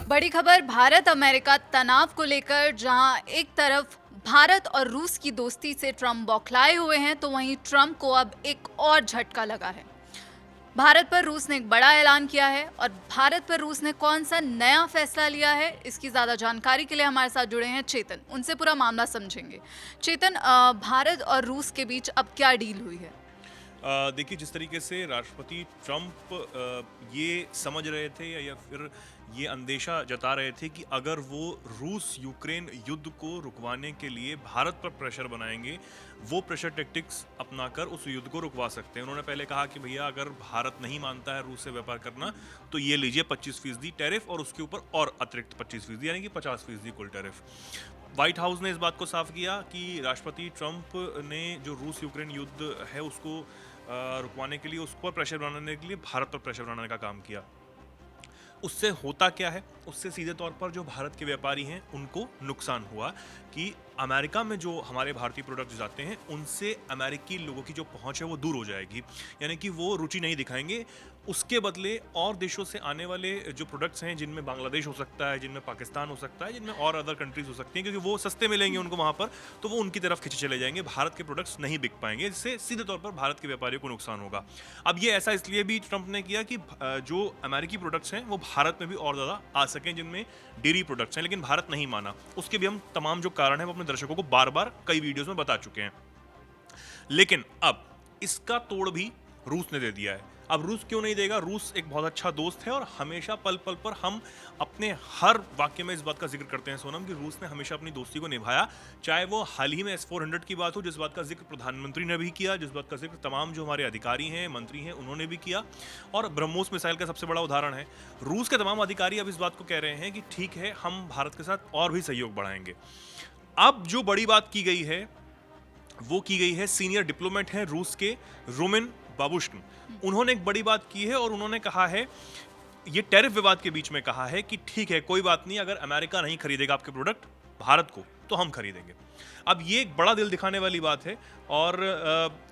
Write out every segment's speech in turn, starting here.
बड़ी खबर भारत अमेरिका तनाव को लेकर, जहां एक तरफ भारत और रूस की दोस्ती से ट्रंप बौखलाए हुए हैं, तो वहीं ट्रंप को अब एक और झटका लगा है। भारत पर रूस ने एक बड़ा ऐलान किया है और भारत पर रूस ने कौन सा नया फैसला लिया है, इसकी ज्यादा जानकारी के लिए हमारे साथ जुड़े हैं चेतन। उनसे पूरा मामला समझेंगे। चेतन, भारत और रूस के बीच अब क्या डील हुई है? देखिए, जिस तरीके से राष्ट्रपति ट्रंप ये समझ रहे थे या फिर ये अंदेशा जता रहे थे कि अगर वो रूस यूक्रेन युद्ध को रुकवाने के लिए भारत पर प्रेशर बनाएंगे, वो प्रेशर टैक्टिक्स अपनाकर उस युद्ध को रुकवा सकते हैं। उन्होंने पहले कहा कि भैया, अगर भारत नहीं मानता है रूस से व्यापार करना, तो ये लीजिए 25% टैरिफ और उसके ऊपर और अतिरिक्त 25%, यानी कि 50% कुल टैरिफ। व्हाइट हाउस ने इस बात को साफ किया कि राष्ट्रपति ट्रंप ने जो रूस यूक्रेन युद्ध है उसको रुकवाने के लिए, उस पर प्रेशर बनाने के लिए भारत पर प्रेशर बनाने का काम किया। उससे होता क्या है? उससे सीधे तौर पर जो भारत के व्यापारी हैं उनको नुकसान हुआ कि अमेरिका में जो हमारे भारतीय प्रोडक्ट्स जाते हैं उनसे अमेरिकी लोगों की जो पहुंच है वो दूर हो जाएगी, यानी कि वो रुचि नहीं दिखाएंगे। उसके बदले और देशों से आने वाले जो प्रोडक्ट्स हैं, जिनमें बांग्लादेश हो सकता है, जिनमें पाकिस्तान हो सकता है, जिनमें और अदर कंट्रीज हो सकती हैं, क्योंकि वो सस्ते मिलेंगे उनको वहाँ पर, तो वो उनकी तरफ खिंचे चले जाएंगे। भारत के प्रोडक्ट्स नहीं बिक पाएंगे, जिससे सीधे तौर पर भारत के व्यापारियों को नुकसान होगा। अब ये ऐसा इसलिए भी ट्रंप ने किया कि जो अमेरिकी प्रोडक्ट्स हैं वो भारत में भी और ज़्यादा आ सकें, जिनमें डेयरी प्रोडक्ट्स हैं, लेकिन भारत नहीं माना। उसके भी हम तमाम जो कारण है वो अपने दर्शकों को बार बार कई वीडियोस में बता चुके हैं। लेकिन अब इसका तोड़ भी रूस ने दे दिया है। अब रूस क्यों नहीं देगा? रूस एक बहुत अच्छा दोस्त है और हमेशा पल पल पर हम अपने हर वाक्य में इस बात का जिक्र करते हैं सोनम, कि रूस ने हमेशा अपनी दोस्ती को निभाया। चाहे वो हाल ही में S-400 की बात हो, जिस बात का जिक्र प्रधानमंत्री ने भी किया, जिस बात का जिक्र तमाम जो हमारे अधिकारी हैं, मंत्री हैं, उन्होंने भी किया, और ब्रह्मोस मिसाइल का सबसे बड़ा उदाहरण है। रूस के तमाम अधिकारी अब इस बात को कह रहे हैं कि ठीक है, हम भारत के साथ और भी सहयोग बढ़ाएंगे। अब जो बड़ी बात की गई है वो की गई है, सीनियर डिप्लोमेट हैं रूस के रोमन बाबुश्किन। उन्होंने एक बड़ी बात की है और उन्होंने कहा है, ये टैरिफ विवाद के बीच में कहा है कि ठीक है, कोई बात नहीं, अगर अमेरिका नहीं खरीदेगा आपके प्रोडक्ट भारत को, तो हम खरीदेंगे। अब ये एक बड़ा दिल दिखाने वाली बात है और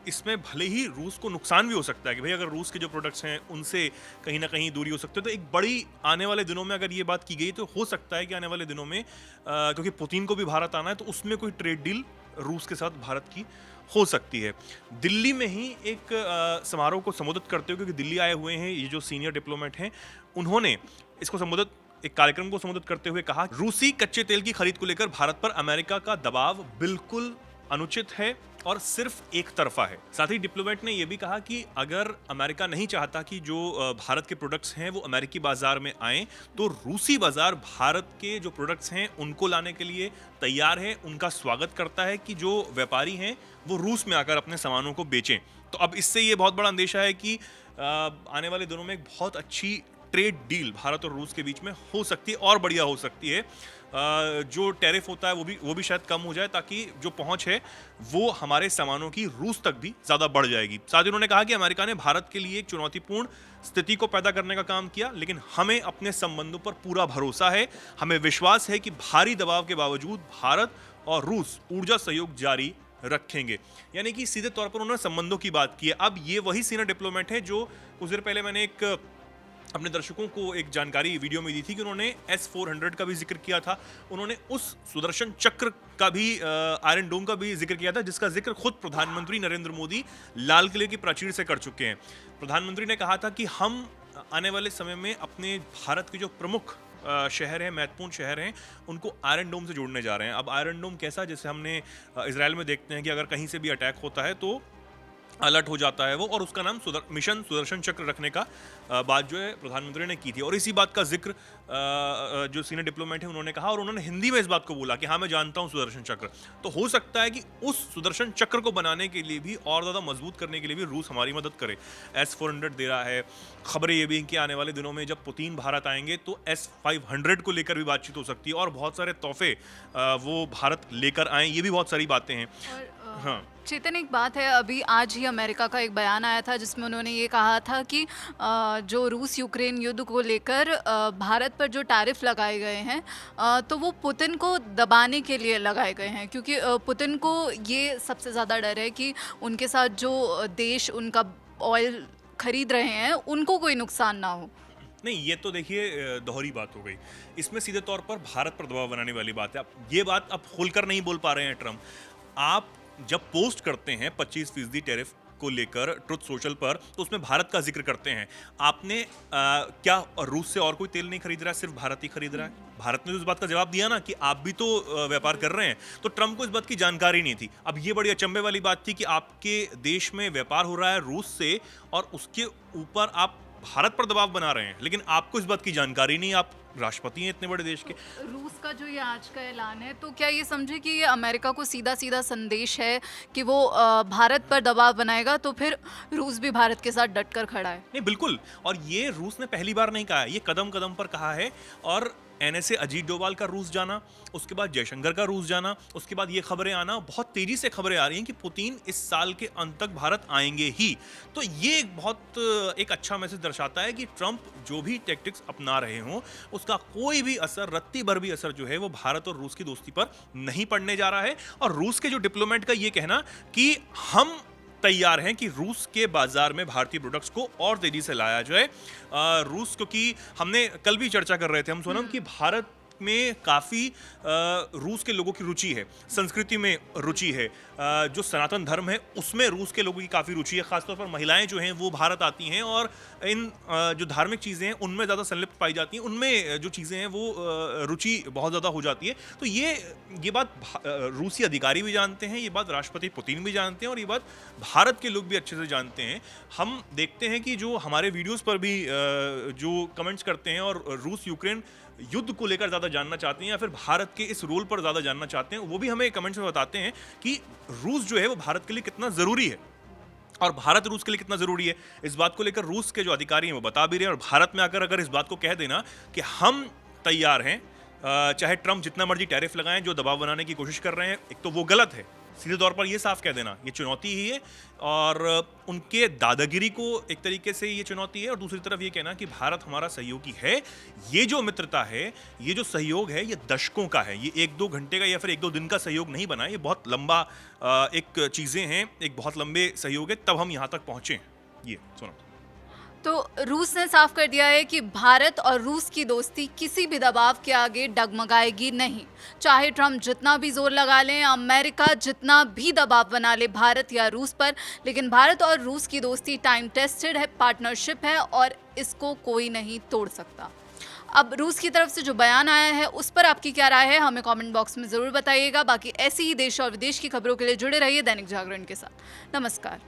इसमें भले ही रूस को नुकसान भी हो सकता है कि भाई, अगर रूस के जो प्रोडक्ट्स हैं उनसे कहीं ना कहीं दूरी हो सकती है, तो एक बड़ी आने वाले दिनों में अगर ये बात की गई तो हो सकता है कि आने वाले दिनों में, क्योंकि पुतिन को भी भारत आना है, तो उसमें कोई ट्रेड डील रूस के साथ भारत की हो सकती है। दिल्ली में ही एक समारोह को संबोधित करते हुए, क्योंकि दिल्ली आए हुए हैं ये जो सीनियर डिप्लोमेट हैं, उन्होंने इसको संबोधित, एक कार्यक्रम को संबोधित करते हुए कहा, रूसी कच्चे तेल की खरीद को लेकर भारत पर अमेरिका का दबाव बिल्कुल अनुचित है और सिर्फ एक तरफा है। साथ ही डिप्लोमेट ने यह भी कहा कि अगर अमेरिका नहीं चाहता कि जो भारत के प्रोडक्ट्स हैं वो अमेरिकी बाजार में आएं, तो रूसी बाजार भारत के जो प्रोडक्ट्स हैं उनको लाने के लिए तैयार है, उनका स्वागत करता है कि जो व्यापारी हैं वो रूस में आकर अपने सामानों को बेचें। तो अब इससे ये बहुत बड़ा अंदेशा है कि आने वाले दिनों में एक बहुत अच्छी ट्रेड डील भारत और रूस के बीच में हो सकती है और बढ़िया हो सकती है। जो टैरिफ होता है वो भी शायद कम हो जाए, ताकि जो पहुंच है वो हमारे सामानों की रूस तक भी ज़्यादा बढ़ जाएगी। साथ ही उन्होंने कहा कि अमेरिका ने भारत के लिए एक चुनौतीपूर्ण स्थिति को पैदा करने का काम किया, लेकिन हमें अपने संबंधों पर पूरा भरोसा है। हमें विश्वास है कि भारी दबाव के बावजूद भारत और रूस ऊर्जा सहयोग जारी रखेंगे। यानी कि सीधे तौर पर उन्होंने संबंधों की बात की है। अब ये वही सीनियर डिप्लोमेट है जो कुछ देर पहले मैंने एक अपने दर्शकों को एक जानकारी वीडियो में दी थी कि उन्होंने S-400 का भी जिक्र किया था। उन्होंने उस सुदर्शन चक्र का भी, आयरन डोम का भी जिक्र किया था, जिसका जिक्र खुद प्रधानमंत्री नरेंद्र मोदी लाल किले की प्राचीर से कर चुके हैं। प्रधानमंत्री ने कहा था कि हम आने वाले समय में अपने भारत के जो प्रमुख शहर हैं, महत्वपूर्ण शहर हैं, उनको आयरन डोम से जोड़ने जा रहे हैं। अब आयरन डोम कैसा, जैसे हमने इजराइल में देखते हैं कि अगर कहीं से भी अटैक होता है तो अलर्ट हो जाता है वो, और उसका नाम मिशन सुदर्शन चक्र रखने का बात जो है प्रधानमंत्री ने की थी। और इसी बात का जिक्र जो सीनियर डिप्लोमेट है उन्होंने कहा, और उन्होंने हिंदी में इस बात को बोला कि हाँ, मैं जानता हूँ सुदर्शन चक्र। तो हो सकता है कि उस सुदर्शन चक्र को बनाने के लिए भी और ज़्यादा मजबूत करने के लिए भी रूस हमारी मदद करे। S-400 दे रहा है। खबरें ये भी कि आने वाले दिनों में जब पुतिन भारत आएंगे तो S-500 को लेकर भी बातचीत हो सकती है और बहुत सारे तोहफे वो भारत लेकर आए, ये भी बहुत सारी बातें हैं। हाँ चेतन, एक बात है, अभी आज ही अमेरिका का एक बयान आया था जिसमें उन्होंने ये कहा था कि जो रूस यूक्रेन युद्ध को लेकर भारत पर जो टैरिफ लगाए गए हैं, तो वो पुतिन को दबाने के लिए लगाए गए हैं, क्योंकि पुतिन को ये सबसे ज़्यादा डर है कि उनके साथ जो देश उनका ऑयल खरीद रहे हैं उनको कोई नुकसान ना हो। नहीं, ये तो देखिए दोहरी बात हो गई। इसमें सीधे तौर पर भारत पर दबाव बनाने वाली बात है। अब ये बात अब खुलकर नहीं बोल पा रहे हैं ट्रम्प। आप जब पोस्ट करते हैं 25% टैरिफ को लेकर ट्रुथ सोशल पर, तो उसमें भारत का जिक्र करते हैं। आपने क्या रूस से और कोई तेल नहीं खरीद रहा है, सिर्फ भारत ही खरीद रहा है? भारत ने तो इस बात का जवाब दिया ना कि आप भी तो व्यापार कर रहे हैं। तो ट्रम्प को इस बात की जानकारी नहीं थी। अब ये बड़ी अचंभे वाली बात थी कि आपके देश में व्यापार हो रहा है रूस से और उसके ऊपर आप भारत पर दबाव बना रहे हैं, लेकिन आपको इस बात की जानकारी नहीं। आप राष्ट्रपति हैं इतने बड़े देश के। रूस का जो ये आज का ऐलान है, तो क्या ये समझे कि ये अमेरिका को सीधा सीधा संदेश है कि वो भारत पर दबाव बनाएगा, तो फिर रूस भी भारत के साथ डटकर खड़ा है? नहीं, बिल्कुल। और ये रूस ने पहली बार नहीं कहा है, ये कदम कदम पर कहा है। और एनएसए अजीत डोभाल का रूस जाना, उसके बाद जयशंकर का रूस जाना, उसके बाद ये खबरें आना, बहुत तेजी से खबरें आ रही हैं कि पुतिन इस साल के अंत तक भारत आएंगे ही। तो ये एक अच्छा मैसेज दर्शाता है कि ट्रंप जो भी टैक्टिक्स अपना रहे हों, उसका कोई भी असर, रत्ती भर भी असर जो है वो भारत और रूस की दोस्ती पर नहीं पड़ने जा रहा है। और रूस के जो डिप्लोमेट का ये कहना कि हम तैयार हैं कि रूस के बाजार में भारतीय प्रोडक्ट्स को और तेजी से लाया जाए। रूस, क्योंकि हमने कल भी चर्चा कर रहे थे हम सोनम कि भारत में काफ़ी रूस के लोगों की रुचि है, संस्कृति में रुचि है, जो सनातन धर्म है उसमें रूस के लोगों की काफ़ी रुचि है। खासतौर पर महिलाएं जो हैं वो भारत आती हैं और इन जो धार्मिक चीज़ें हैं उनमें ज़्यादा संलिप्त पाई जाती हैं, उनमें जो चीज़ें हैं वो रुचि बहुत ज़्यादा हो जाती है। तो ये बात रूसी अधिकारी भी जानते हैं, ये बात राष्ट्रपति पुतिन भी जानते हैं और ये बात भारत के लोग भी अच्छे से जानते हैं। हम देखते हैं कि जो हमारे वीडियोज़ पर भी जो कमेंट्स करते हैं और रूस यूक्रेन युद्ध को लेकर ज़्यादा जानना चाहते हैं या फिर भारत के इस रोल पर ज़्यादा जानना चाहते हैं, वो भी हमें कमेंट्स में बताते हैं कि रूस जो है वो भारत के लिए कितना ज़रूरी है और भारत रूस के लिए कितना ज़रूरी है। इस बात को लेकर रूस के जो अधिकारी हैं वो बता भी रहे हैं। और भारत में आकर अगर इस बात को कह देना कि हम तैयार हैं, चाहे ट्रंप जितना मर्जी टैरिफ लगाएं, जो दबाव बनाने की कोशिश कर रहे हैं, एक तो वो गलत है। सीधे तौर पर ये साफ कह देना ये चुनौती ही है और उनके दादागिरी को एक तरीके से ये चुनौती है। और दूसरी तरफ ये कहना कि भारत हमारा सहयोगी है। ये जो मित्रता है, ये जो सहयोग है, ये दशकों का है। ये 1-2 घंटे का या फिर 1-2 दिन का सहयोग नहीं बना, ये बहुत लंबा एक चीज़ें हैं, एक बहुत लंबे सहयोग है, तब हम यहाँ तक पहुँचे हैं। ये सुनो। तो रूस ने साफ कर दिया है कि भारत और रूस की दोस्ती किसी भी दबाव के आगे डगमगाएगी नहीं। चाहे ट्रम्प जितना भी जोर लगा लें, अमेरिका जितना भी दबाव बना ले भारत या रूस पर, लेकिन भारत और रूस की दोस्ती टाइम टेस्टेड है, पार्टनरशिप है और इसको कोई नहीं तोड़ सकता। अब रूस की तरफ से जो बयान आया है उस पर आपकी क्या राय है, हमें कमेंट बॉक्स में ज़रूर बताइएगा। बाकी ऐसी ही देश और विदेश की खबरों के लिए जुड़े रहिए दैनिक जागरण के साथ। नमस्कार।